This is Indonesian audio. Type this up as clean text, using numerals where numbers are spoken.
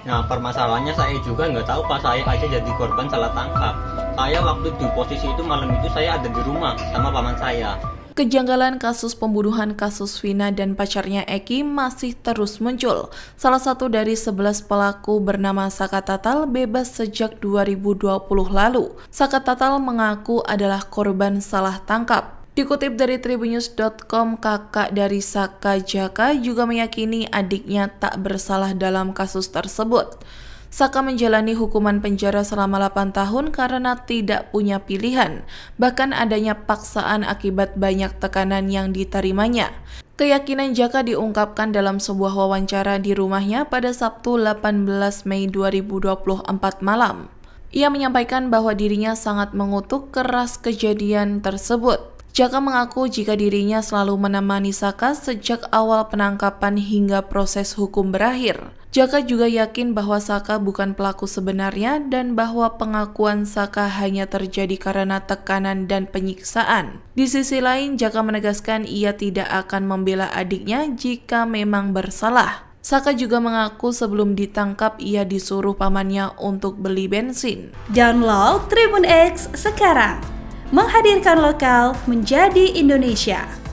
Nah, permasalahannya saya juga nggak tahu pas saya aja jadi korban salah tangkap. Saya waktu di posisi itu malam itu saya ada di rumah sama paman saya. Kejanggalan kasus pembunuhan kasus Vina dan pacarnya Eki masih terus muncul. Salah satu dari 11 pelaku bernama Saka Tatal bebas sejak 2020 lalu. Saka Tatal mengaku adalah korban salah tangkap. Dikutip dari tribunnews.com, kakak dari Saka, Jaka, juga meyakini adiknya tak bersalah dalam kasus tersebut. Saka menjalani hukuman penjara selama 8 tahun karena tidak punya pilihan, bahkan adanya paksaan akibat banyak tekanan yang diterimanya. Keyakinan Jaka diungkapkan dalam sebuah wawancara di rumahnya pada Sabtu 18 Mei 2024 malam. Ia menyampaikan bahwa dirinya sangat mengutuk keras kejadian tersebut. Jaka mengaku jika dirinya selalu menemani Saka sejak awal penangkapan hingga proses hukum berakhir. Jaka juga yakin bahwa Saka bukan pelaku sebenarnya dan bahwa pengakuan Saka hanya terjadi karena tekanan dan penyiksaan. Di sisi lain, Jaka menegaskan ia tidak akan membela adiknya jika memang bersalah. Saka juga mengaku sebelum ditangkap ia disuruh pamannya untuk beli bensin. Download Tribun X sekarang, menghadirkan lokal menjadi Indonesia.